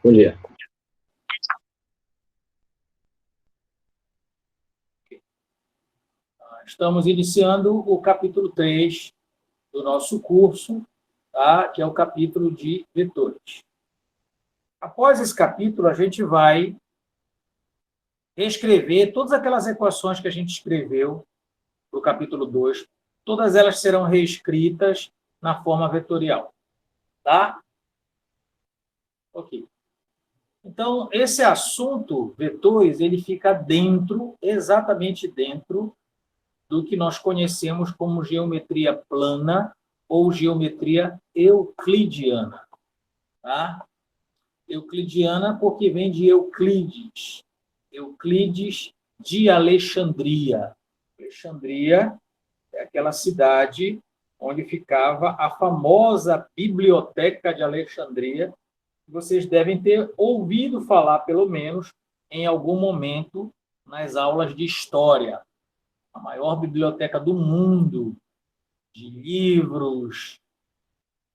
Bom dia. Estamos iniciando o capítulo 3 do nosso curso, tá? Que é o capítulo de vetores. Após esse capítulo, a gente vai reescrever todas aquelas equações que a gente escreveu no capítulo 2, todas elas serão reescritas na forma vetorial, tá? Ok. Então, esse assunto, vetores, ele fica dentro, exatamente dentro do que nós conhecemos como geometria plana ou geometria euclidiana. Tá? Euclidiana porque vem de Euclides. Euclides de Alexandria. Alexandria é aquela cidade onde ficava a famosa Biblioteca de Alexandria, que vocês devem ter ouvido falar, pelo menos, em algum momento nas aulas de história. A maior biblioteca do mundo, de livros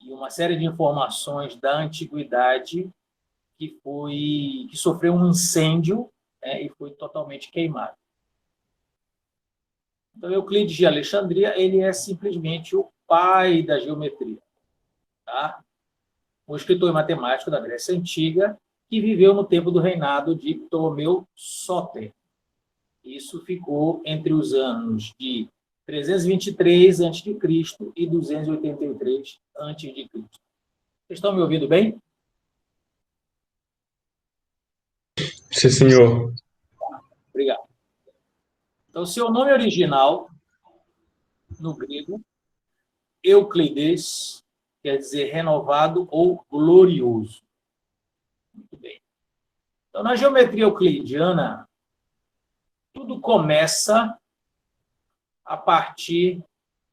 e uma série de informações da antiguidade que sofreu um incêndio, né, e foi totalmente queimado. Então, Euclides de Alexandria, ele é simplesmente o pai da geometria, tá? Um escritor e matemático da Grécia Antiga que viveu no tempo do reinado de Ptolomeu Sóter. Isso ficou entre os anos de 323 a.C. e 283 a.C. Vocês estão me ouvindo bem? Sim, senhor. Obrigado. Então, seu nome original, no grego, Euclides, quer dizer renovado ou glorioso. Muito bem. Então, na geometria euclidiana, tudo começa a partir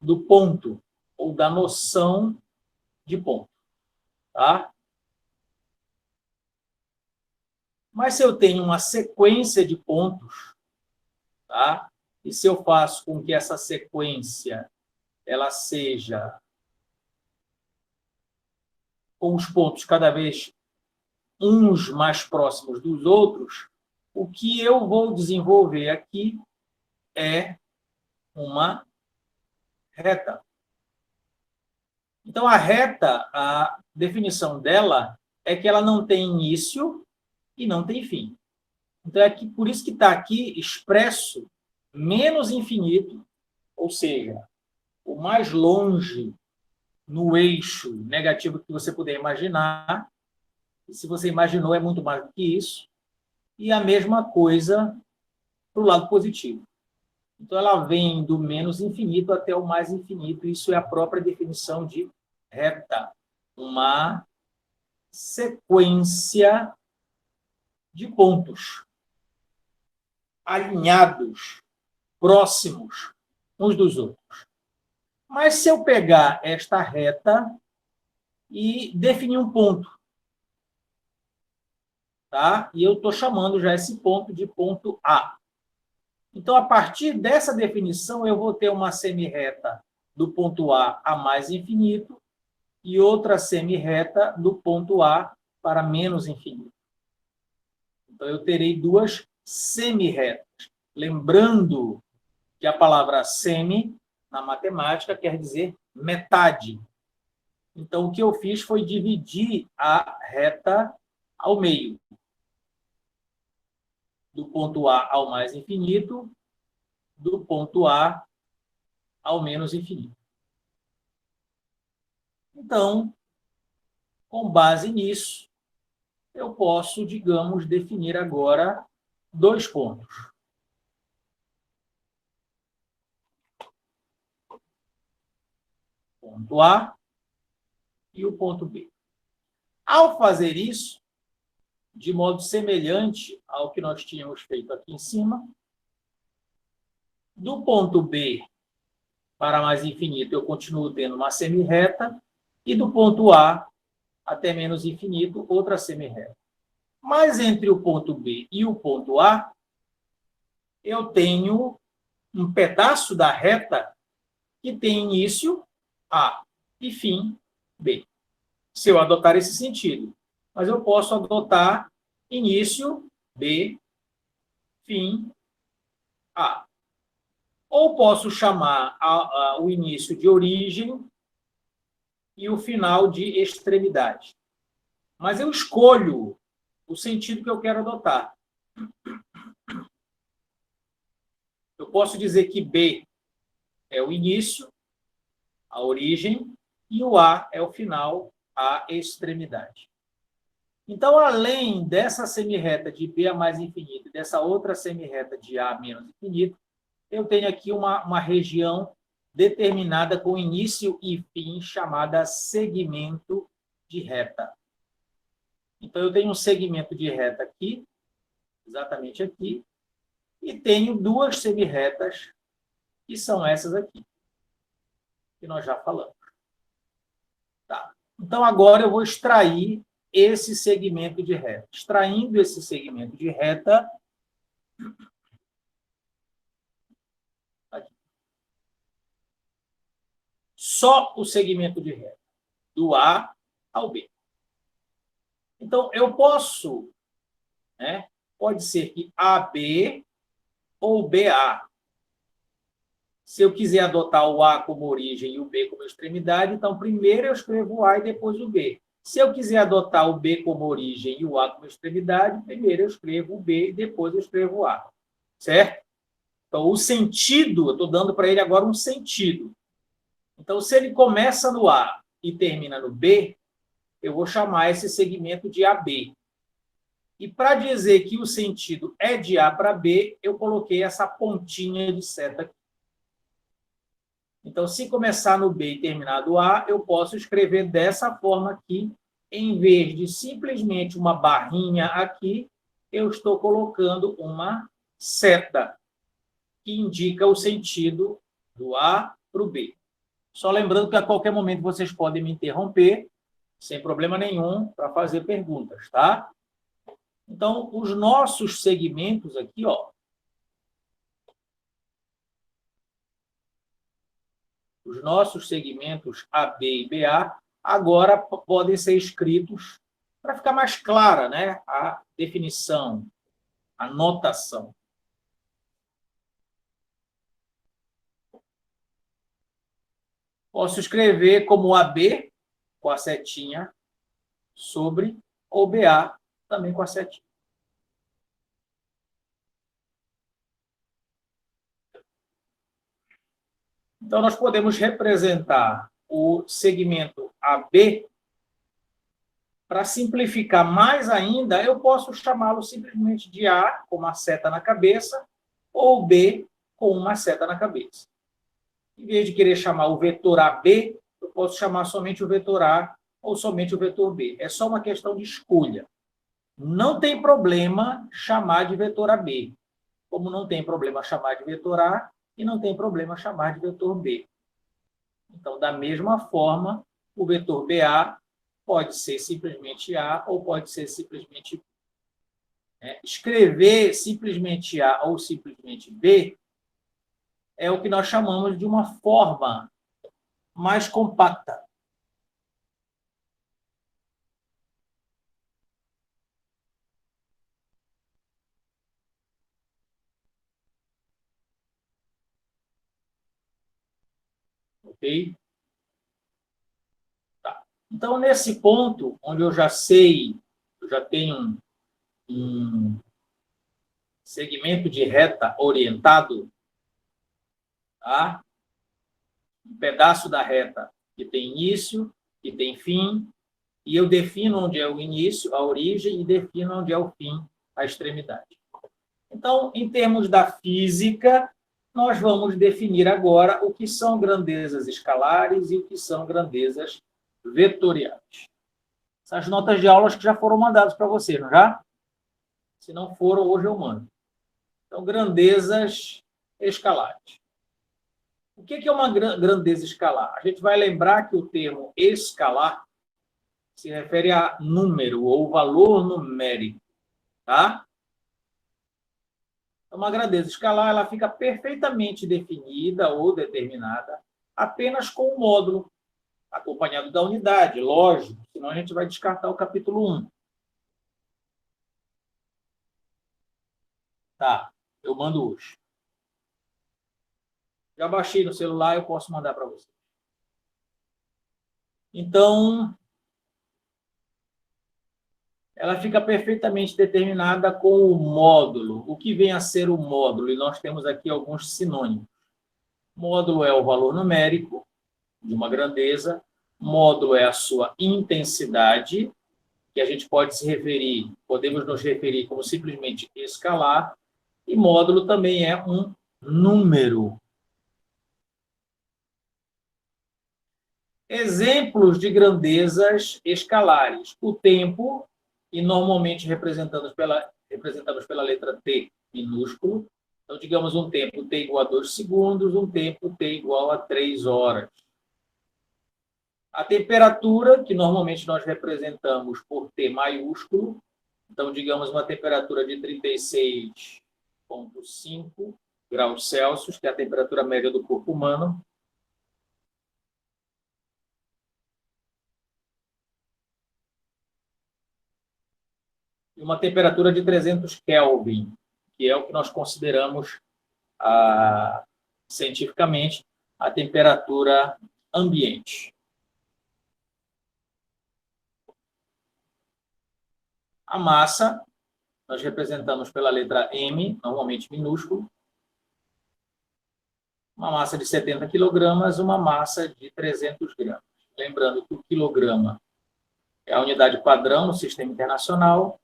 do ponto, ou da noção de ponto. Tá? Mas se eu tenho uma sequência de pontos, tá? E se eu faço com que essa sequência ela seja com os pontos cada vez uns mais próximos dos outros, o que eu vou desenvolver aqui é uma reta. Então, a reta, a definição dela é que ela não tem início e não tem fim. Então, é que, por isso que está aqui expresso menos infinito, ou seja, o mais longe no eixo negativo que você puder imaginar. E se você imaginou, é muito mais do que isso. E a mesma coisa para o lado positivo. Então, ela vem do menos infinito até o mais infinito. Isso é a própria definição de reta. Uma sequência de pontos alinhados, próximos uns dos outros. Mas se eu pegar esta reta e definir um ponto, tá? E eu estou chamando já esse ponto de ponto A. Então, a partir dessa definição, eu vou ter uma semirreta do ponto A a mais infinito e outra semirreta do ponto A para menos infinito. Então, eu terei duas semirretas. Lembrando que a palavra semi, na matemática, quer dizer metade. Então, o que eu fiz foi dividir a reta ao meio. Do ponto A ao mais infinito, do ponto A ao menos infinito. Então, com base nisso, eu posso, digamos, definir agora dois pontos. Ponto A e o ponto B. Ao fazer isso, de modo semelhante ao que nós tínhamos feito aqui em cima, do ponto B para mais infinito, eu continuo tendo uma semirreta, e do ponto A até menos infinito, outra semirreta. Mas entre o ponto B e o ponto A, eu tenho um pedaço da reta que tem início A e fim B, se eu adotar esse sentido. mas eu posso adotar início B, fim A. Ou posso chamar o início de origem e o final de extremidade. Mas eu escolho o sentido que eu quero adotar. Eu posso dizer que B é o início, a origem, e o A é o final, a extremidade. Então, além dessa semirreta de B a mais infinito e dessa outra semirreta de A menos infinito, eu tenho aqui uma região determinada com início e fim, chamada segmento de reta. Então, eu tenho um segmento de reta aqui, exatamente aqui, e tenho duas semirretas, que são essas aqui, que nós já falamos. Tá. Então, agora eu vou extrair esse segmento de reta. Extraindo esse segmento de reta, aqui. Só o segmento de reta, do A ao B. Então, eu posso, né? Pode ser que AB ou BA. Se eu quiser adotar o A como origem e o B como extremidade, então primeiro eu escrevo o A e depois o B. Se eu quiser adotar o B como origem e o A como extremidade, primeiro eu escrevo o B e depois eu escrevo o A. Certo? Então, o sentido, eu estou dando para ele agora um sentido. Então, se ele começa no A e termina no B, eu vou chamar esse segmento de AB. E para dizer que o sentido é de A para B, eu coloquei essa pontinha de seta aqui. Então, se começar no B e terminar no A, eu posso escrever dessa forma aqui, em vez de simplesmente uma barrinha aqui, eu estou colocando uma seta, que indica o sentido do A para o B. Só lembrando que a qualquer momento vocês podem me interromper, sem problema nenhum, para fazer perguntas, tá? Então, os nossos segmentos aqui, ó, os nossos segmentos AB e BA, agora podem ser escritos para ficar mais clara, né, a definição, a notação. Posso escrever como AB, com a setinha, sobre, ou BA, também com a setinha. Então, nós podemos representar o segmento AB. Para simplificar mais ainda, eu posso chamá-lo simplesmente de A, com uma seta na cabeça, ou B, com uma seta na cabeça. Em vez de querer chamar o vetor AB, eu posso chamar somente o vetor A ou somente o vetor B. É só uma questão de escolha. Não tem problema chamar de vetor AB, como não tem problema chamar de vetor A e não tem problema chamar de vetor B. Então, da mesma forma, o vetor BA pode ser simplesmente A ou pode ser simplesmente B. Escrever simplesmente A ou simplesmente B é o que nós chamamos de uma forma mais compacta. Ok? Tá. Então, nesse ponto, onde eu já sei, eu já tenho um segmento de reta orientado, tá? Um pedaço da reta que tem início, que tem fim, e eu defino onde é o início, a origem, e defino onde é o fim, a extremidade. Então, em termos da física, nós vamos definir agora o que são grandezas escalares e o que são grandezas vetoriais. Essas notas de aulas que já foram mandadas para vocês, não já? Se não foram, hoje eu mando. Então, grandezas escalares. O que é uma grandeza escalar? A gente vai lembrar que o termo escalar se refere a número ou valor numérico, tá? Uma grandeza escalar, ela fica perfeitamente definida ou determinada apenas com o módulo, acompanhado da unidade, lógico, senão a gente vai descartar o capítulo 1. Tá, eu mando hoje. Já baixei no celular, eu posso mandar para você. Então, ela fica perfeitamente determinada com o módulo. O que vem a ser o módulo? E nós temos aqui alguns sinônimos. Módulo é o valor numérico de uma grandeza. Módulo é a sua intensidade, que a gente pode se referir, podemos nos referir como simplesmente escalar. E módulo também é um número. Exemplos de grandezas escalares. O tempo, e normalmente representados pela letra T minúsculo. Então, digamos, um tempo T igual a 2 segundos, um tempo T igual a 3 horas. A temperatura, que normalmente nós representamos por T maiúsculo. Então, digamos, uma temperatura de 36,5 graus Celsius, que é a temperatura média do corpo humano. E uma temperatura de 300 Kelvin, que é o que nós consideramos cientificamente a temperatura ambiente. A massa, nós representamos pela letra M, normalmente minúsculo. Uma massa de 70 quilogramas, uma massa de 300 gramas. Lembrando que o quilograma é a unidade padrão no sistema internacional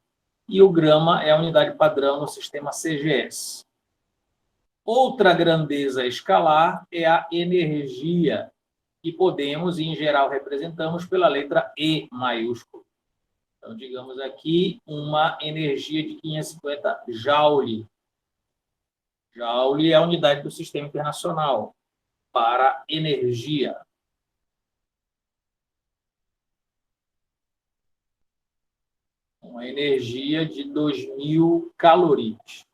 e o grama é a unidade padrão no sistema CGS. Outra grandeza escalar é a energia, que podemos, e em geral representamos pela letra E maiúsculo. Então, digamos aqui, uma energia de 550 joule. Joule é a unidade do sistema internacional para energia. Uma energia de 2.000 calorias.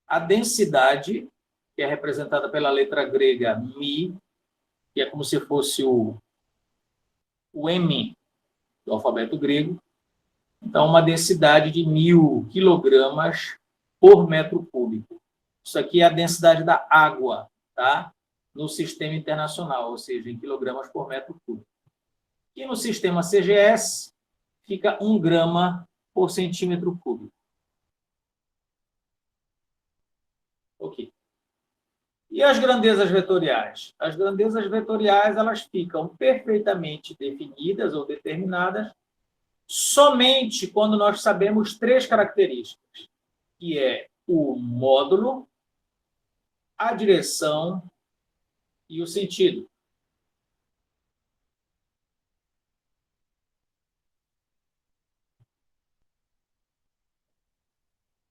A densidade, que é representada pela letra grega mi, que é como se fosse o M do alfabeto grego. Então, uma densidade de 1.000 quilogramas por metro cúbico. Isso aqui é a densidade da água, tá? No sistema internacional, ou seja, em quilogramas por metro cúbico. E no sistema CGS, fica 1 grama por centímetro cúbico. Ok. E as grandezas vetoriais? As grandezas vetoriais, elas ficam perfeitamente definidas ou determinadas somente quando nós sabemos 3 características, que é o módulo, a direção e o sentido.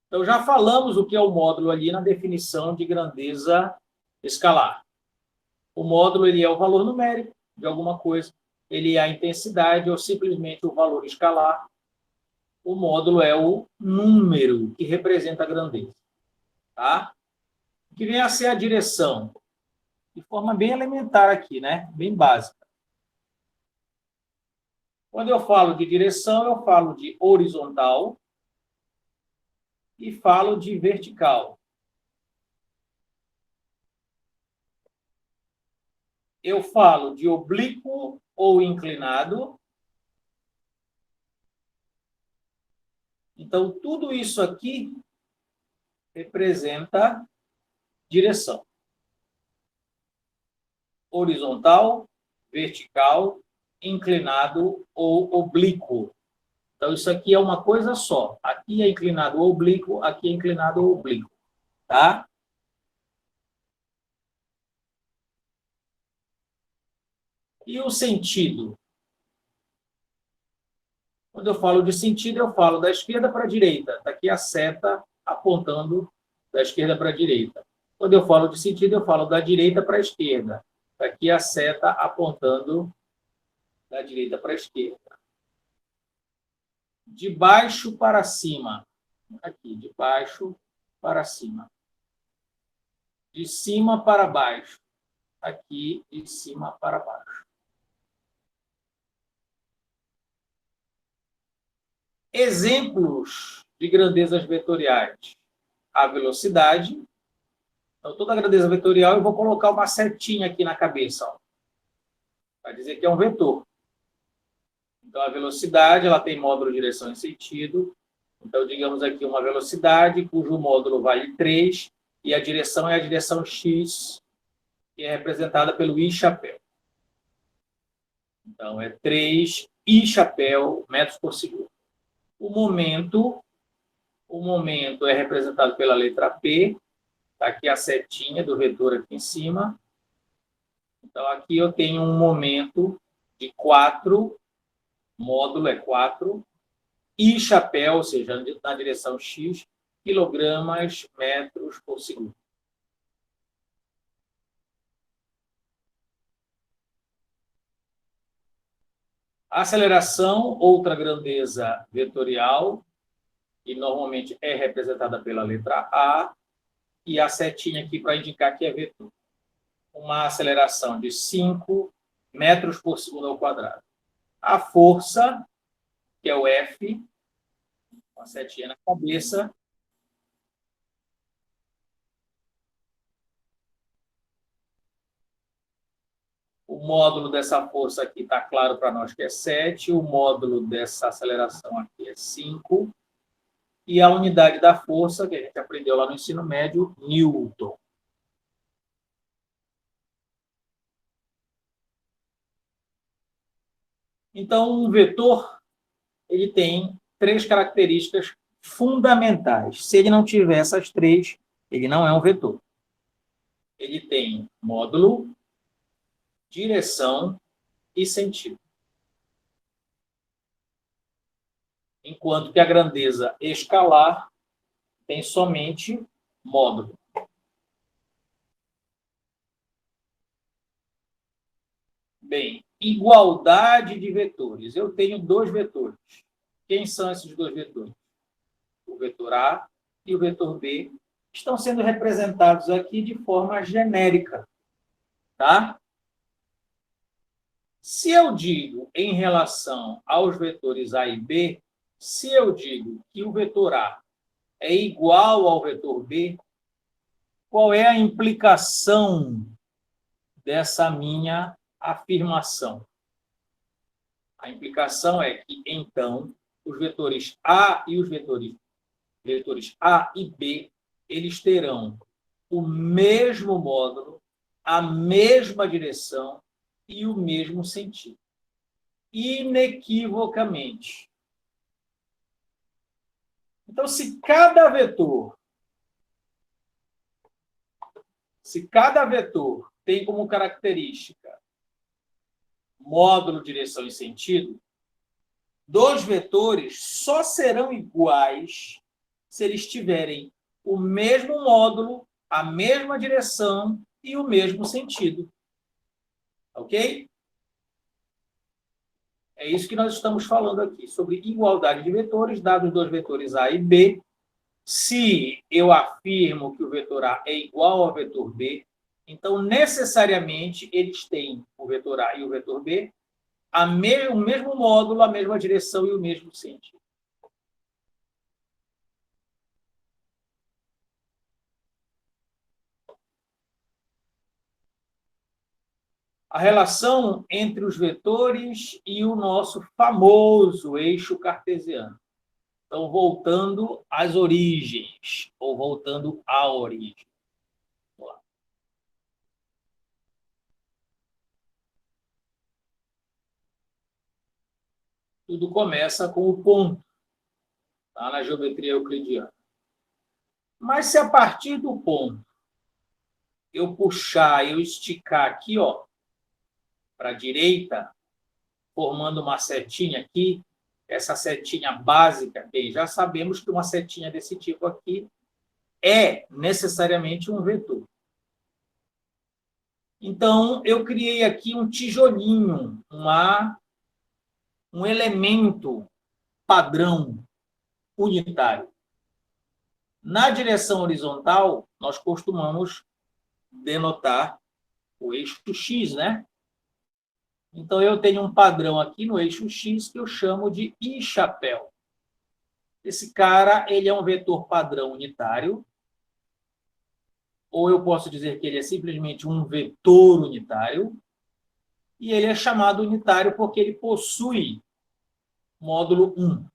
Então, já falamos o que é o módulo ali na definição de grandeza escalar. O módulo ele é o valor numérico de alguma coisa, ele é a intensidade ou simplesmente o valor escalar. O módulo é o número que representa a grandeza. Tá? O que vem a ser a direção? De forma bem elementar aqui, né? Bem básica. Quando eu falo de direção, eu falo de horizontal e falo de vertical. Eu falo de oblíquo ou inclinado. Então, tudo isso aqui representa direção. Horizontal, vertical, inclinado ou oblíquo. Então, isso aqui é uma coisa só. Aqui é inclinado ou oblíquo, aqui é inclinado ou oblíquo. Tá? E o sentido? Quando eu falo de sentido, eu falo da esquerda para a direita. Está aqui a seta apontando da esquerda para a direita. Quando eu falo de sentido, eu falo da direita para a esquerda. Está aqui a seta apontando da direita para a esquerda. De baixo para cima. Aqui, de baixo para cima. De cima para baixo. Aqui, de cima para baixo. Exemplos de grandezas vetoriais a velocidade. Então, toda grandeza vetorial, eu vou colocar uma setinha aqui na cabeça, para dizer que é um vetor. Então, a velocidade, ela tem módulo direção e sentido. Então, digamos aqui uma velocidade cujo módulo vale 3 e a direção é a direção x, que é representada pelo i chapéu. Então, é 3 i chapéu metros por segundo. O momento é representado pela letra P. Está aqui a setinha do vetor aqui em cima. Então, aqui eu tenho um momento de 4, módulo é 4, i chapéu, ou seja, na direção x, quilogramas metros por segundo. A aceleração, outra grandeza vetorial, que normalmente é representada pela letra A, e a setinha aqui para indicar que é vetor. Uma aceleração de 5 metros por segundo ao quadrado. A força, que é o F, uma setinha na cabeça. O módulo dessa força aqui está claro para nós que é 7, o módulo dessa aceleração aqui é 5, e a unidade da força, que a gente aprendeu lá no ensino médio, Newton. Então, um vetor, ele tem 3 características fundamentais. Se ele não tiver essas 3, ele não é um vetor. Ele tem módulo, direção e sentido. Enquanto que a grandeza escalar tem somente módulo. Bem, igualdade de vetores. Eu tenho 2 vetores. Quem são esses 2 vetores? O vetor A e o vetor B estão sendo representados aqui de forma genérica. Tá? Se eu digo em relação aos vetores A e B, se eu digo que o vetor A é igual ao vetor B, qual é a implicação dessa minha afirmação? A implicação é que, então, os vetores A e os vetores A e B, eles terão o mesmo módulo, a mesma direção e o mesmo sentido. Inequivocamente. Então, se cada vetor tem como característica módulo, direção e sentido, 2 vetores só serão iguais se eles tiverem o mesmo módulo, a mesma direção e o mesmo sentido. Ok? É isso que nós estamos falando aqui, sobre igualdade de vetores, dados 2 vetores A e B. Se eu afirmo que o vetor A é igual ao vetor B, então, necessariamente, eles têm, o vetor A e o vetor B, o mesmo módulo, a mesma direção e o mesmo sentido. A relação entre os vetores e o nosso famoso eixo cartesiano. Então, voltando às origens, ou voltando à origem. Vamos lá. Tudo começa com o ponto, tá? Na geometria euclidiana. Mas se a partir do ponto eu puxar, eu esticar aqui, ó, para a direita, formando uma setinha aqui, essa setinha básica, bem, já sabemos que uma setinha desse tipo aqui é necessariamente um vetor. Então, eu criei aqui um tijolinho, um elemento padrão unitário. Na direção horizontal, nós costumamos denotar o eixo X, né? Então, eu tenho um padrão aqui no eixo X que eu chamo de I chapéu. Esse cara, ele é um vetor padrão unitário, ou eu posso dizer que ele é simplesmente um vetor unitário, e ele é chamado unitário porque ele possui módulo 1.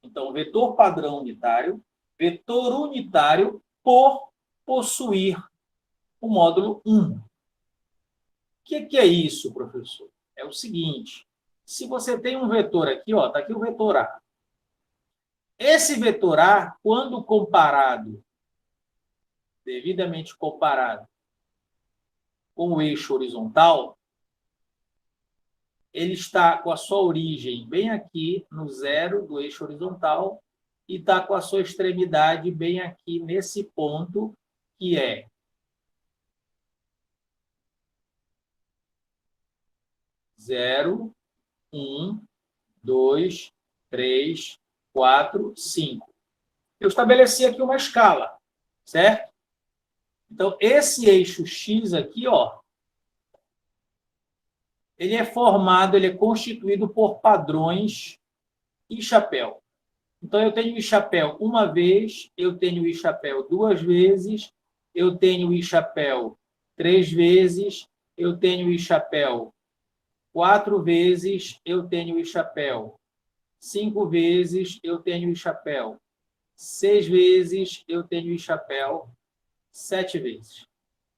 Então, vetor padrão unitário, vetor unitário por possuir o módulo 1. O que é isso, professor? É o seguinte, se você tem um vetor aqui, está aqui o vetor A. Esse vetor A, quando comparado, devidamente comparado com o eixo horizontal, ele está com a sua origem bem aqui no zero do eixo horizontal e está com a sua extremidade bem aqui nesse ponto, que é 0, 1, 2, 3, 4, 5. Eu estabeleci aqui uma escala, certo? Então, esse eixo X aqui, ele é formado, ele é constituído por padrões I chapéu. Então, eu tenho I chapéu uma vez, eu tenho I chapéu duas vezes, eu tenho I chapéu três vezes, eu tenho I chapéu quatro vezes, eu tenho I chapéu cinco vezes, eu tenho I chapéu seis vezes, eu tenho I chapéu sete vezes.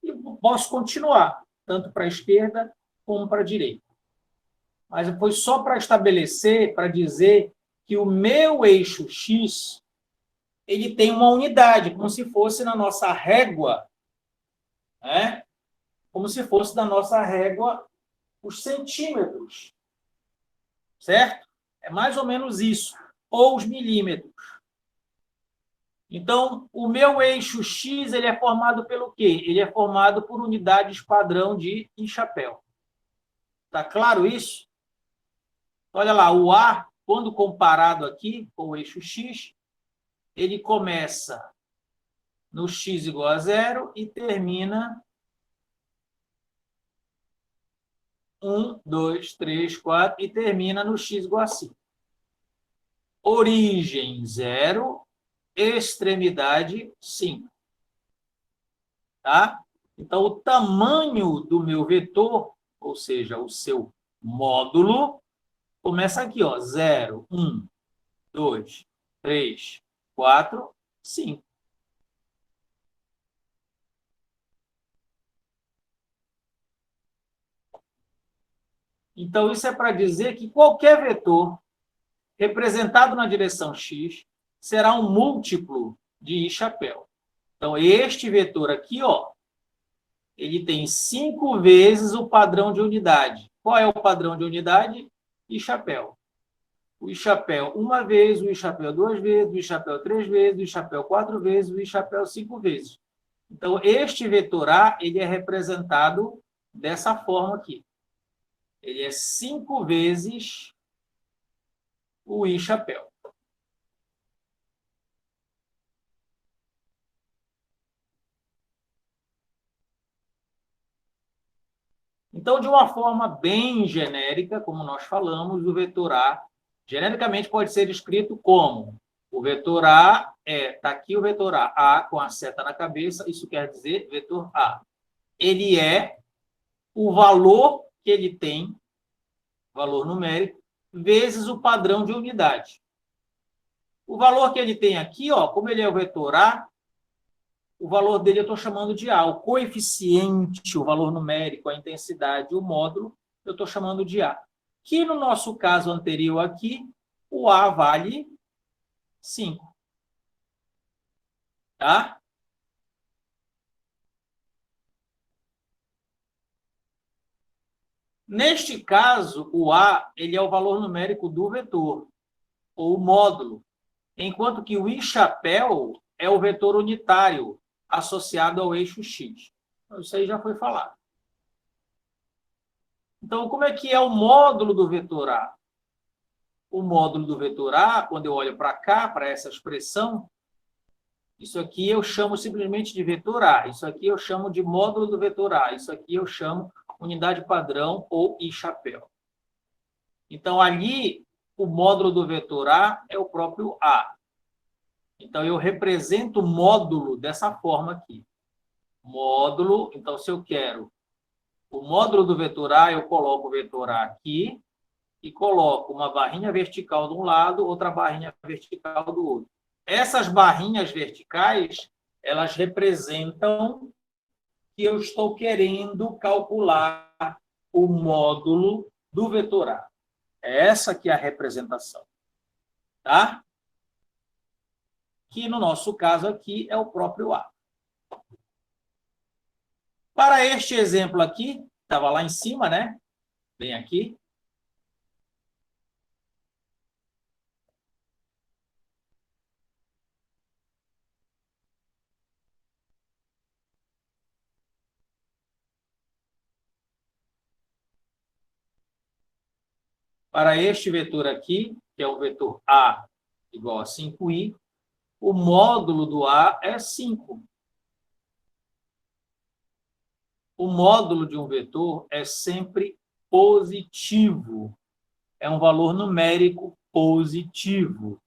E posso continuar, tanto para a esquerda como para a direita. Mas foi só para estabelecer, para dizer que o meu eixo X ele tem uma unidade, como se fosse na nossa régua, né? Como se fosse na nossa régua os centímetros, certo? É mais ou menos isso, ou os milímetros. Então, o meu eixo X ele é formado pelo quê? Ele é formado por unidades padrão de I chapéu. Está claro isso? Olha lá, o A, quando comparado aqui com o eixo X, ele começa no X igual a zero e termina 1, 2, 3, 4 e termina no X igual a 5. Origem 0, extremidade 5. Tá? Então, o tamanho do meu vetor, ou seja, o seu módulo, começa aqui, 0, 1, 2, 3, 4, 5. Então, isso é para dizer que qualquer vetor representado na direção x será um múltiplo de I chapéu. Então, este vetor aqui, ele tem 5 vezes o padrão de unidade. Qual é o padrão de unidade? I chapéu. O I chapéu uma vez, o I chapéu duas vezes, o I chapéu três vezes, o I chapéu quatro vezes, o I chapéu cinco vezes. Então, este vetor A ele é representado dessa forma aqui. Ele é 5 vezes o I chapéu. Então, de uma forma bem genérica, como nós falamos, o vetor A, genericamente pode ser escrito como o vetor A está aqui o vetor A com a seta na cabeça, isso quer dizer vetor A. Ele é o valor que ele tem, valor numérico, vezes o padrão de unidade. O valor que ele tem aqui, como ele é o vetor A, o valor dele eu estou chamando de A. O coeficiente, o valor numérico, a intensidade, o módulo, eu estou chamando de A. Que no nosso caso anterior aqui, o A vale 5. Tá? Neste caso, o A ele é o valor numérico do vetor, ou módulo, enquanto que o I chapéu é o vetor unitário associado ao eixo X. Isso aí já foi falado. Então, como é que é o módulo do vetor A? O módulo do vetor A, quando eu olho para cá, para essa expressão, isso aqui eu chamo simplesmente de vetor A. Isso aqui eu chamo de módulo do vetor A. Isso aqui eu chamo unidade padrão ou I chapéu. Então, ali, o módulo do vetor A é o próprio A. Então, eu represento o módulo dessa forma aqui. Módulo, então, se eu quero o módulo do vetor A, eu coloco o vetor A aqui e coloco uma barrinha vertical de um lado, outra barrinha vertical do outro. Essas barrinhas verticais, elas representam que eu estou querendo calcular o módulo do vetor A. É essa que é a representação. Tá? Que, no nosso caso aqui, é o próprio A. Para este exemplo aqui, estava lá em cima, né? Bem aqui. Para este vetor aqui, que é o vetor A igual a 5i, o módulo do A é 5. O módulo de um vetor é sempre positivo. É um valor numérico positivo.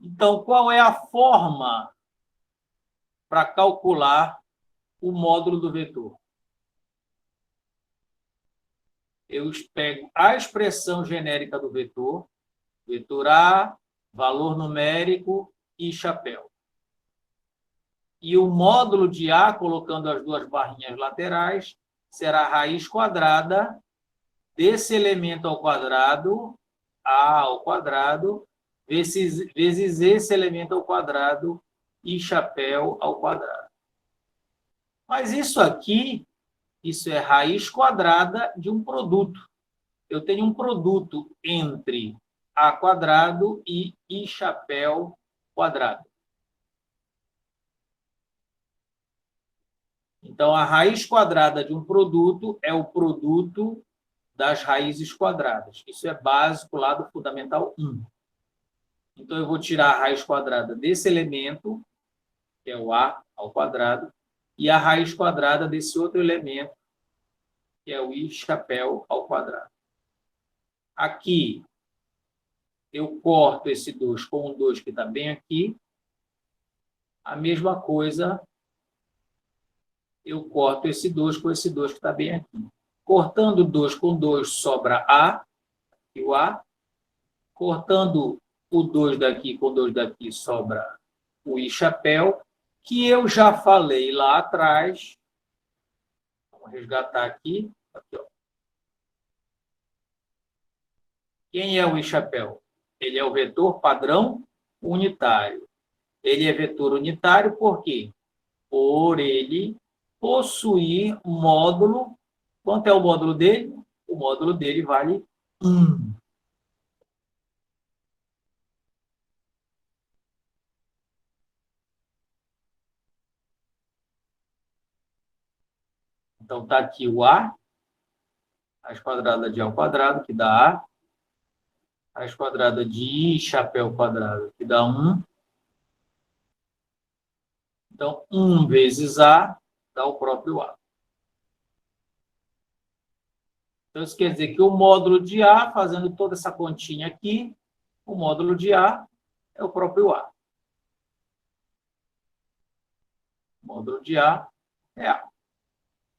Então, qual é a forma para calcular o módulo do vetor? Eu pego a expressão genérica do vetor, vetor A, valor numérico e chapéu. E o módulo de A, colocando as duas barrinhas laterais, será a raiz quadrada desse elemento ao quadrado, A ao quadrado, vezes esse elemento ao quadrado e chapéu ao quadrado. Mas isso aqui, isso é raiz quadrada de um produto. Eu tenho um produto entre A quadrado e I chapéu quadrado. Então, a raiz quadrada de um produto é o produto das raízes quadradas. Isso é básico lá do Fundamental 1. Então, eu vou tirar a raiz quadrada desse elemento, que é o A ao quadrado, e a raiz quadrada desse outro elemento, que é o I chapéu ao quadrado. Aqui, eu corto esse 2 com o 2 que está bem aqui. A mesma coisa, eu corto esse 2 com esse 2 que está bem aqui. Cortando 2 com 2, sobra A, e o A. Cortando o 2 daqui com 2 daqui, sobra o I chapéu, que eu já falei lá atrás. Vamos resgatar aqui. Aqui, ó. Quem é o I chapéu? Ele é o vetor padrão unitário. Ele é vetor unitário por quê? Por ele possuir módulo. Quanto é o módulo dele? O módulo dele vale 1. Então, está aqui o A, raiz quadrada de A ao quadrado, que dá A. Raiz quadrada de I chapéu quadrado, que dá 1. Então, 1 vezes A dá o próprio A. Então, isso quer dizer que o módulo de A, fazendo toda essa continha aqui, o módulo de A é o próprio A. O módulo de A é A.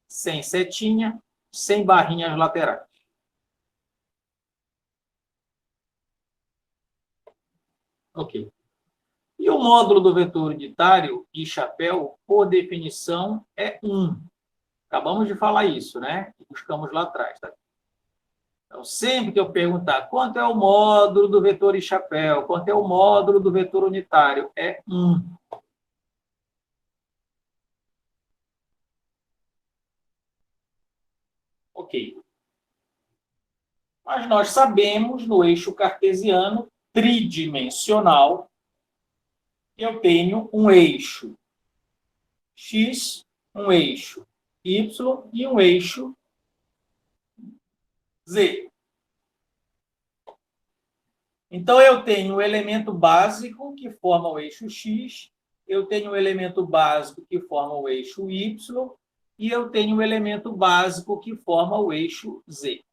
Sem setinha, sem barrinhas laterais. Ok. E o módulo do vetor unitário e chapéu, por definição, é 1. Acabamos de falar isso, né? Buscamos lá atrás. Tá? Então, sempre que eu perguntar quanto é o módulo do vetor e chapéu, quanto é o módulo do vetor unitário, é 1. Ok. Mas nós sabemos, no eixo cartesiano tridimensional, que eu tenho um eixo x, um eixo y e um eixo z. Então, eu tenho o elemento básico que forma o eixo x, eu tenho o elemento básico que forma o eixo y e eu tenho o elemento básico que forma o eixo z.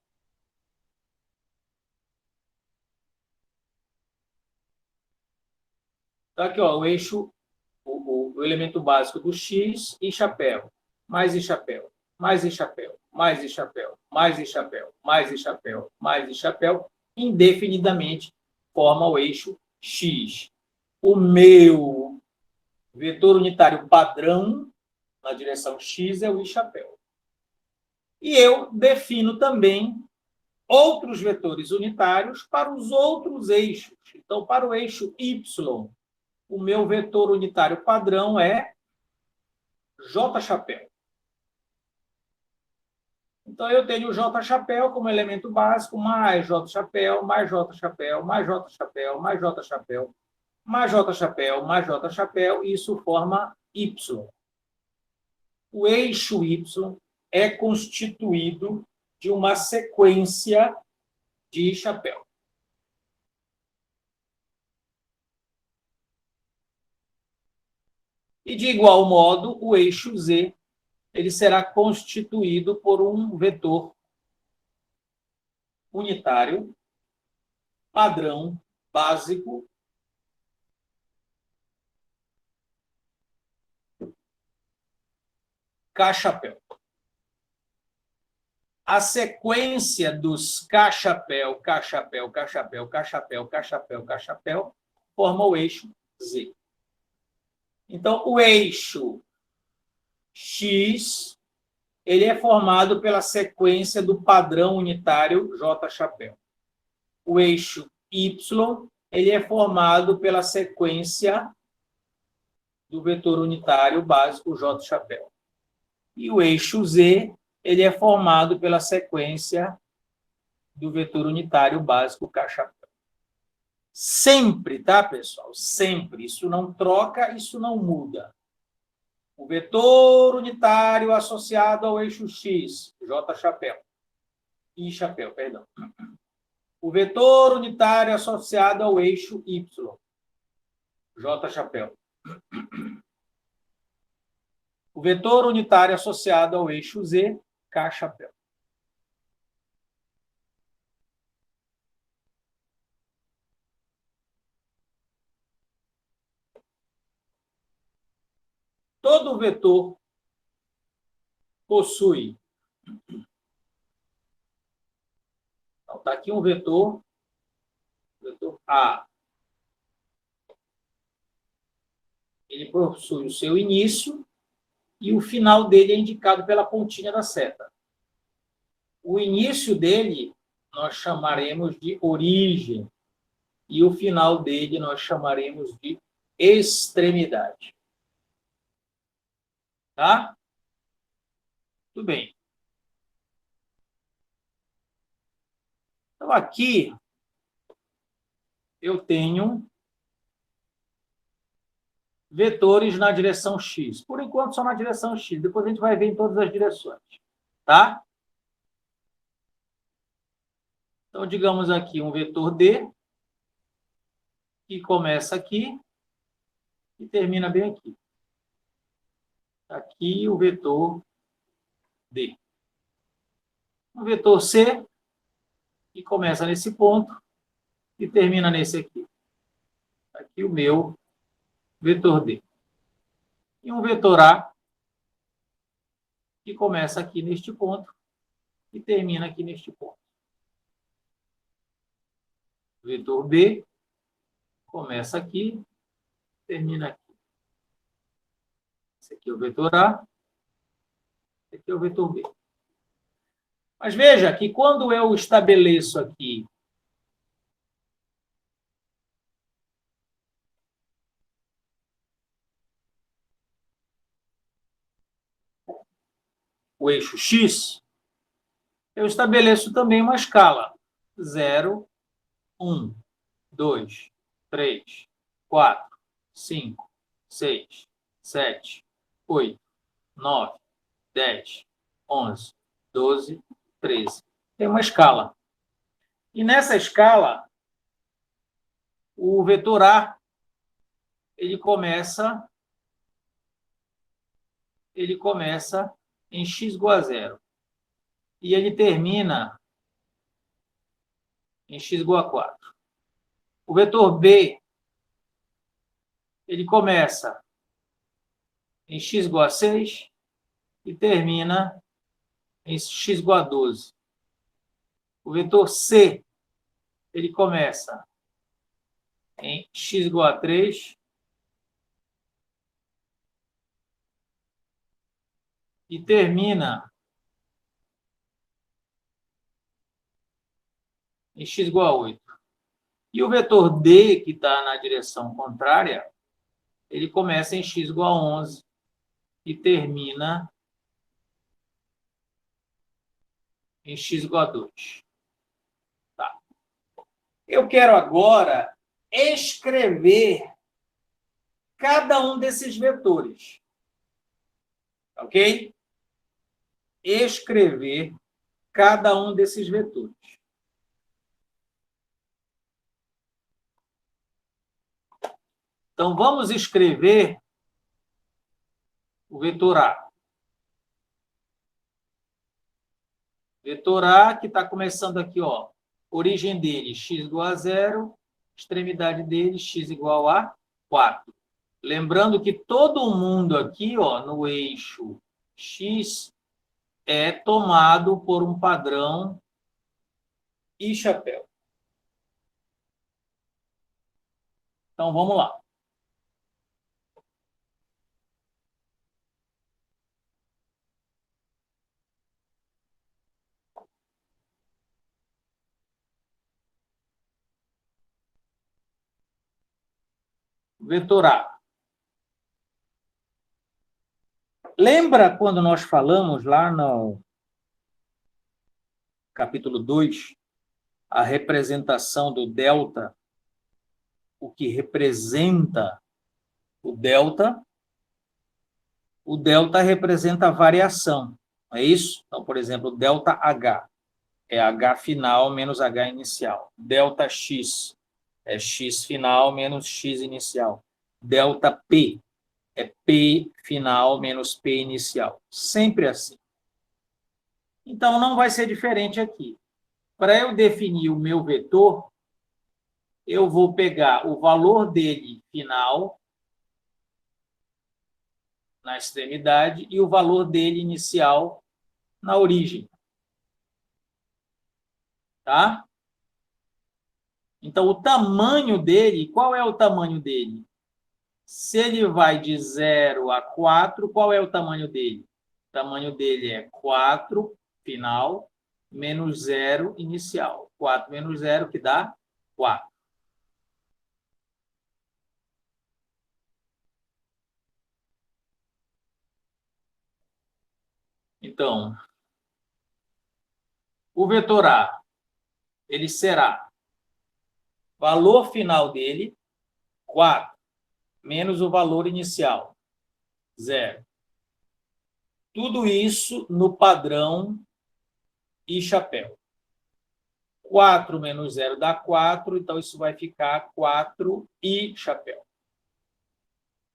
Então, aqui, ó, o eixo, o elemento básico do X e chapéu, mais e chapéu, mais e chapéu, mais e chapéu, mais e chapéu, mais e chapéu, mais e chapéu, indefinidamente forma o eixo X. O meu vetor unitário padrão na direção X é o I chapéu. E eu defino também outros vetores unitários para os outros eixos. Então, para o eixo Y, o meu vetor unitário padrão é J chapéu. Então, eu tenho o J chapéu como elemento básico, mais J chapéu, mais J chapéu, mais J chapéu, mais J chapéu, mais J chapéu, mais J chapéu, e isso forma Y. O eixo Y é constituído de uma sequência de chapéu. E, de igual modo, o eixo Z ele será constituído por um vetor unitário, padrão, básico, K chapéu. A sequência dos K chapéu, K chapéu, K chapéu, K chapéu, K chapéu, K chapéu, forma o eixo Z. Então, o eixo X ele é formado pela sequência do padrão unitário J chapéu. O eixo Y ele é formado pela sequência do vetor unitário básico J chapéu. E o eixo Z ele é formado pela sequência do vetor unitário básico K chapéu. Sempre, tá, pessoal? Sempre. Isso não troca, isso não muda. O vetor unitário associado ao eixo X, J chapéu. I chapéu, perdão. O vetor unitário associado ao eixo Y, J chapéu. O vetor unitário associado ao eixo Z, K chapéu. Todo vetor possui. Então, está aqui um vetor A. Ele possui o seu início e o final dele é indicado pela pontinha da seta. O início dele nós chamaremos de origem e o final dele nós chamaremos de extremidade. Tá? Tudo bem. Então, aqui eu tenho vetores na direção X. Por enquanto, só na direção X. Depois a gente vai ver em todas as direções. Tá? Então, digamos aqui um vetor D, que começa aqui e termina bem aqui. Aqui o vetor D. Um vetor C, que começa nesse ponto e termina nesse aqui. Aqui o meu vetor D. E um vetor A, que começa aqui neste ponto e termina aqui neste ponto. Vetor B, começa aqui, termina aqui. Esse aqui é o vetor A, esse aqui é o vetor B. Mas veja que quando eu estabeleço aqui o eixo X, eu estabeleço também uma escala. 0, 1, 2, 3, 4, 5, 6, 7, 8, 9, 10, 11, 12, 13. Tem uma escala. E nessa escala, o vetor A, ele começa em x igual a 0. E ele termina em x igual a 4. O vetor B, ele começa em x igual a 6 e termina em x igual a 12. O vetor C, ele começa em x igual a 3 e termina em x igual a 8. E o vetor D, que está na direção contrária, ele começa em x igual a 11 e termina em x igual a 2. Tá. Eu quero agora escrever cada um desses vetores. Ok? Escrever cada um desses vetores. Então, vamos escrever o vetor A. Vetor A, que está começando aqui, ó. Origem dele, x igual a 0. Extremidade dele, x igual a 4. Lembrando que todo mundo aqui, ó, no eixo x, é tomado por um padrão e chapéu. Então, vamos lá. Vetor A. Lembra quando nós falamos lá no capítulo 2, a representação do delta, o que representa o delta? O delta representa a variação, não é isso? Então, por exemplo, delta H é H final menos H inicial. Delta X é X final menos X inicial. Delta P é P final menos P inicial. Sempre assim. Então, não vai ser diferente aqui. Para eu definir o meu vetor, eu vou pegar o valor dele final na extremidade e o valor dele inicial na origem. Tá? Então, o tamanho dele, qual é o tamanho dele? Se ele vai de 0 a 4, qual é o tamanho dele? O tamanho dele é 4 final menos 0 inicial. 4 menos 0, que dá 4. Então, o vetor A, ele será valor final dele, 4, menos o valor inicial, 0. Tudo isso no padrão e chapéu. 4 menos 0 dá 4, então isso vai ficar 4 e chapéu.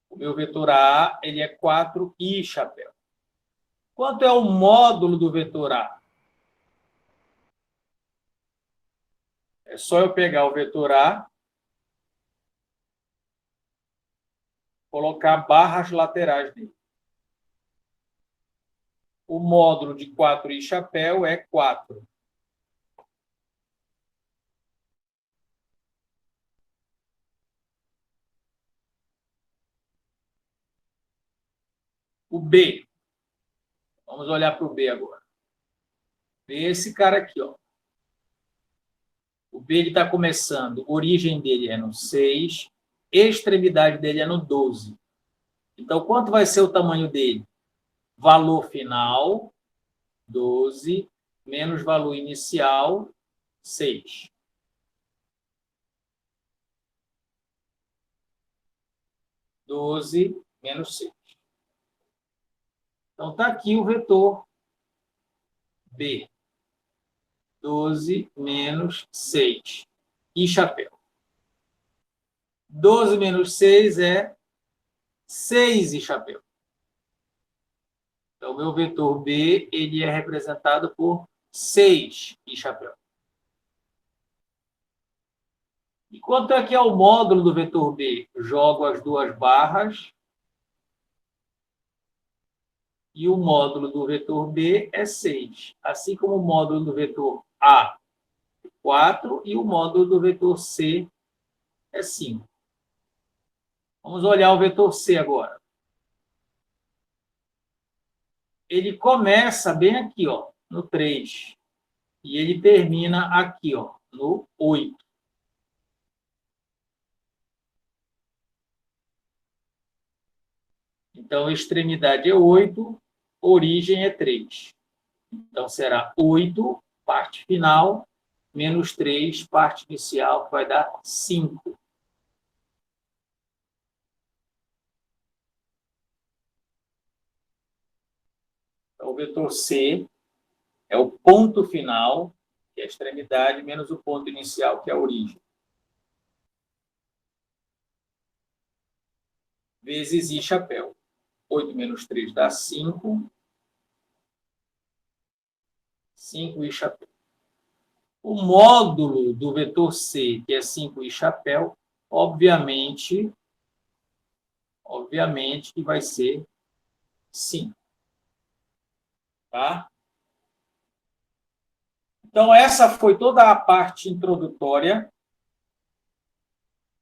O meu vetor A, ele é 4 e chapéu. Quanto é o módulo do vetor A? É só eu pegar o vetor A, colocar barras laterais dele. O módulo de 4 e chapéu é 4. O B. Vamos olhar para o B agora. Esse cara aqui, ó. O B está começando, origem dele é no 6, extremidade dele é no 12. Então, quanto vai ser o tamanho dele? Valor final, 12, menos valor inicial, 6. Doze menos 6. Então, está aqui o vetor B. 12 menos 6. E chapéu. 12 menos 6 é 6 e chapéu. Então, o meu vetor B, ele é representado por 6 e chapéu. E quanto é que é o módulo do vetor B? Jogo as duas barras. E o módulo do vetor B é 6. Assim como o módulo do vetor A é 4 e o módulo do vetor C é 5. Vamos olhar o vetor C agora. Ele começa bem aqui, ó, no 3. E ele termina aqui, ó, no 8. Então, extremidade é 8, origem é 3. Então, será 8, parte final, menos 3, parte inicial, que vai dar 5. Então, o vetor C é o ponto final, que é a extremidade, menos o ponto inicial, que é a origem. Vezes I chapéu. 8 menos 3 dá 5. 5 I chapéu. O módulo do vetor C, que é 5 I chapéu, obviamente que vai ser 5. Tá? Então, essa foi toda a parte introdutória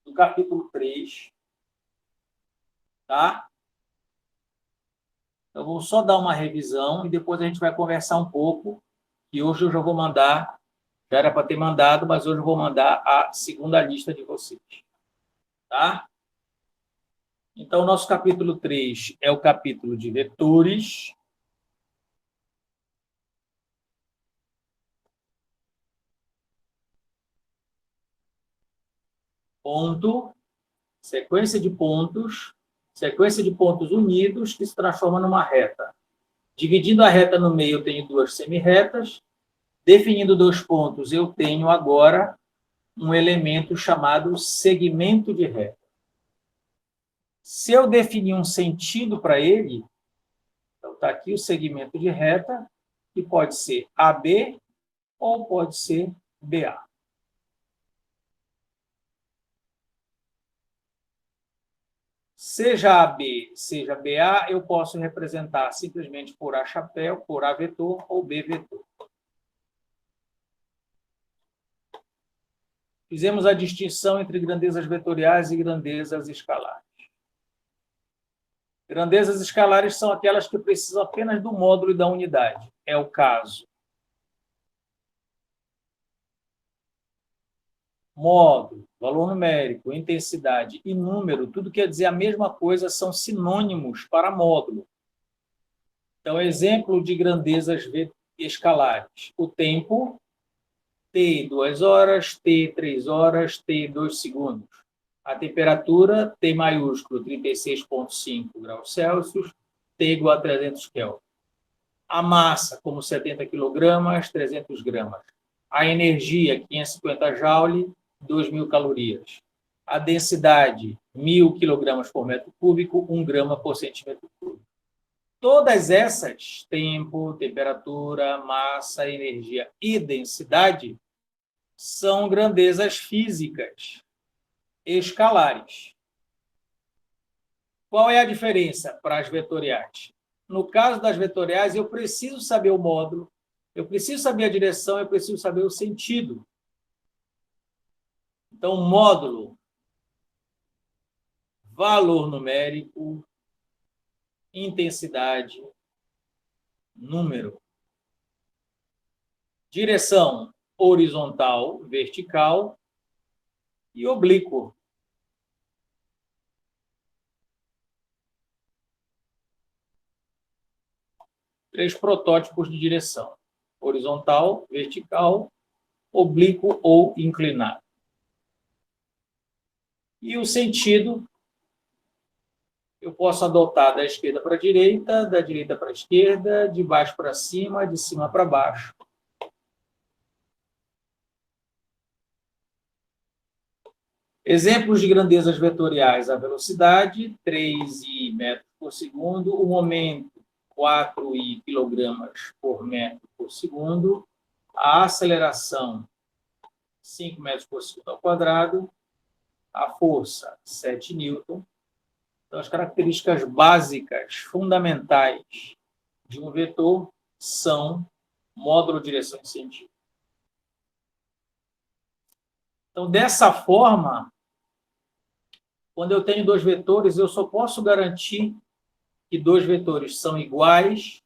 do capítulo 3. Tá? Eu vou só dar uma revisão e depois a gente vai conversar um pouco. E hoje eu já vou mandar, já era para ter mandado, mas hoje eu vou mandar a segunda lista de vocês. Tá? Então, o nosso capítulo 3 é o capítulo de vetores. Ponto, sequência de pontos unidos que se transforma numa reta. Dividindo a reta no meio, eu tenho duas semirretas. Definindo dois pontos, eu tenho agora um elemento chamado segmento de reta. Se eu definir um sentido para ele, então está aqui o segmento de reta, que pode ser AB ou pode ser BA. Seja AB, seja BA, eu posso representar simplesmente por A chapéu, por A vetor ou B vetor. Fizemos a distinção entre grandezas vetoriais e grandezas escalares. Grandezas escalares são aquelas que precisam apenas do módulo e da unidade. É o caso. Módulo, valor numérico, intensidade e número, tudo quer dizer a mesma coisa, são sinônimos para módulo. Então, exemplo de grandezas escalares. O tempo, T 2 horas, T 3 horas, T 2 segundos. A temperatura, T maiúsculo, 36,5 graus Celsius, T igual a 300 Kelvin. A massa, como 70 quilogramas, 300 gramas. A energia, 550 joule, 2.000 calorias. A densidade, 1.000 quilogramas por metro cúbico, 1 grama por centímetro cúbico. Todas essas, tempo, temperatura, massa, energia e densidade, são grandezas físicas escalares. Qual é a diferença para as vetoriais? No caso das vetoriais, eu preciso saber o módulo, eu preciso saber a direção, eu preciso saber o sentido. Então, módulo, valor numérico, intensidade, número. Direção horizontal, vertical e oblíquo. Três protótipos de direção: horizontal, vertical, oblíquo ou inclinado. E o sentido, eu posso adotar da esquerda para a direita, da direita para a esquerda, de baixo para cima, de cima para baixo. Exemplos de grandezas vetoriais: a velocidade, 3i metros por segundo, o momento, 4i quilogramas por metro por segundo, a aceleração, 5 metros por segundo ao quadrado, a força 7 newton. Então, as características básicas, fundamentais de um vetor são módulo, direção e sentido. Então, dessa forma, quando eu tenho dois vetores, eu só posso garantir que dois vetores são iguais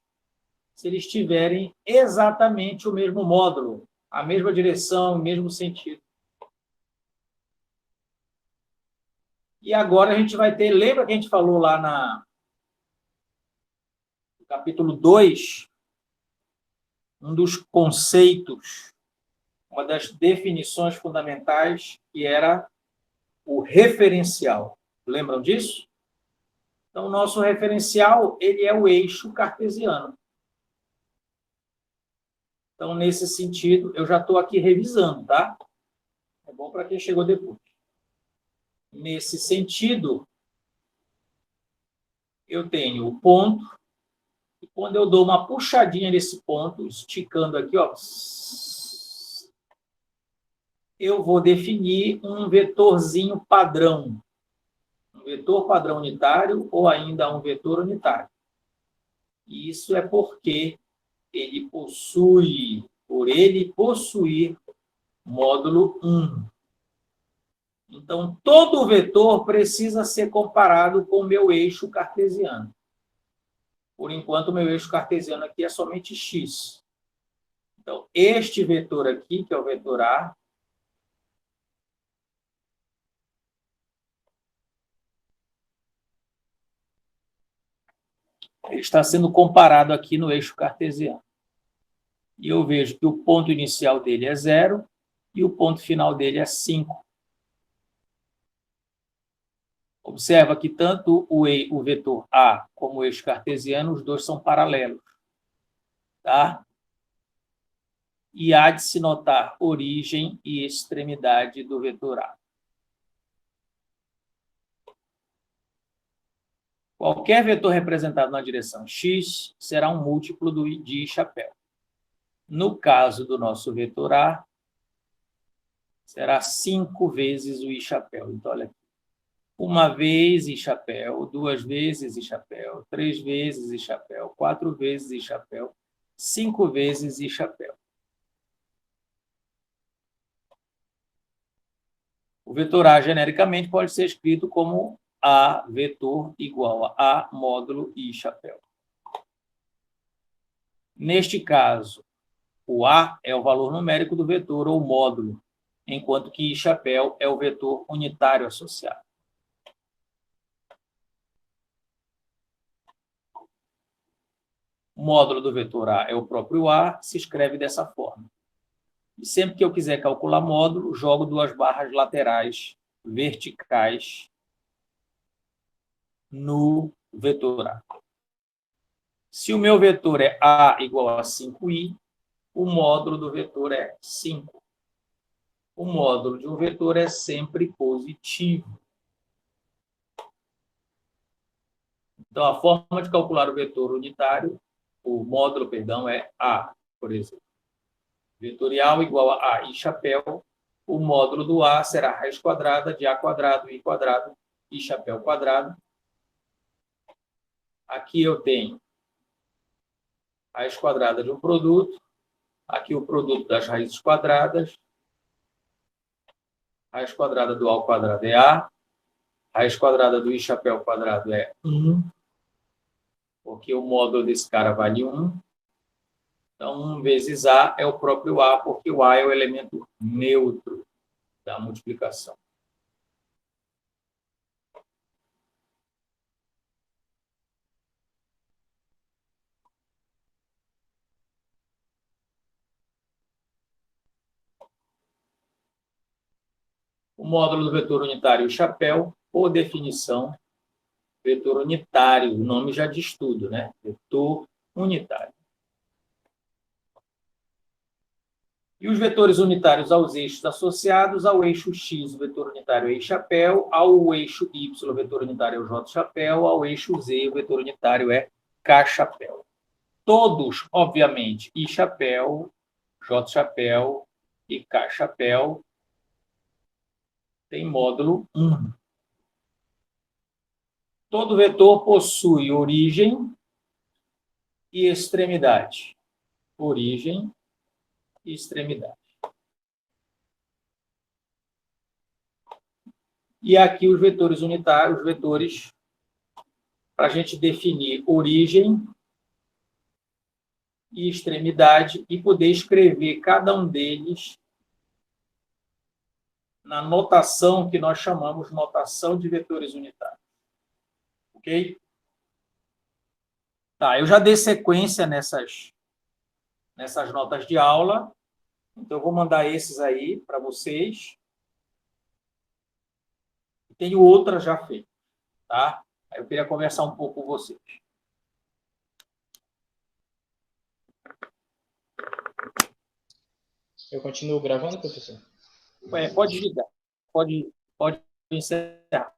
se eles tiverem exatamente o mesmo módulo, a mesma direção, o mesmo sentido. E agora a gente vai ter, lembra que a gente falou lá no capítulo 2, um dos conceitos, uma das definições fundamentais, que era o referencial. Lembram disso? Então, o nosso referencial, ele é o eixo cartesiano. Então, nesse sentido, eu já estou aqui revisando, tá? É bom para quem chegou depois. Nesse sentido, eu tenho o ponto, e quando eu dou uma puxadinha nesse ponto, esticando aqui, ó, eu vou definir um vetorzinho padrão. Um vetor padrão unitário ou ainda um vetor unitário. E isso é porque ele possui, por ele possuir módulo 1. Então, todo vetor precisa ser comparado com o meu eixo cartesiano. Por enquanto, o meu eixo cartesiano aqui é somente x. Então, este vetor aqui, que é o vetor A, ele está sendo comparado aqui no eixo cartesiano. E eu vejo que o ponto inicial dele é 0 e o ponto final dele é 5. Observa que tanto o vetor A como o eixo cartesiano, os dois são paralelos. Tá? E há de se notar origem e extremidade do vetor A. Qualquer vetor representado na direção x será um múltiplo de I chapéu. No caso do nosso vetor A, será 5 vezes o I chapéu. Então, olha aqui. Uma vez I chapéu, 2 vezes I chapéu, 3 vezes I chapéu, 4 vezes I chapéu, 5 vezes I chapéu. O vetor A, genericamente, pode ser escrito como A vetor igual a A módulo I chapéu. Neste caso, o A é o valor numérico do vetor ou módulo, enquanto que I chapéu é o vetor unitário associado. O módulo do vetor A é o próprio A, se escreve dessa forma. E sempre que eu quiser calcular módulo, jogo duas barras laterais verticais no vetor A. Se o meu vetor é A igual a 5i, o módulo do vetor é 5. O módulo de um vetor é sempre positivo. Então, a forma de calcular o vetor unitário, o módulo, perdão, é A, por exemplo. Vetorial igual a I chapéu, o módulo do A será raiz quadrada de A quadrado, I chapéu quadrado. Aqui eu tenho raiz quadrada de um produto, aqui o produto das raízes quadradas, raiz quadrada do A ao quadrado é A, raiz quadrada do I chapéu quadrado é 1, porque o módulo desse cara vale 1. Então, 1 vezes A é o próprio A, porque o A é o elemento neutro da multiplicação. O módulo do vetor unitário chapéu, por definição, vetor unitário, o nome já diz tudo, né? Vetor unitário. E os vetores unitários aos eixos associados, ao eixo x, o vetor unitário é I chapéu, ao eixo y, o vetor unitário é o J chapéu, ao eixo z, o vetor unitário é K chapéu. Todos, obviamente, I chapéu, J chapéu e K chapéu, tem módulo 1. Todo vetor possui origem e extremidade. Origem e extremidade. E aqui os vetores unitários, os vetores para a gente definir origem e extremidade e poder escrever cada um deles na notação que nós chamamos notação de vetores unitários. Ok? Tá, eu já dei sequência nessas notas de aula, então eu vou mandar esses aí para vocês. Tenho outras já feitas, tá? Aí eu queria conversar um pouco com vocês. Eu continuo gravando, professor? Pode desligar. Pode encerrar.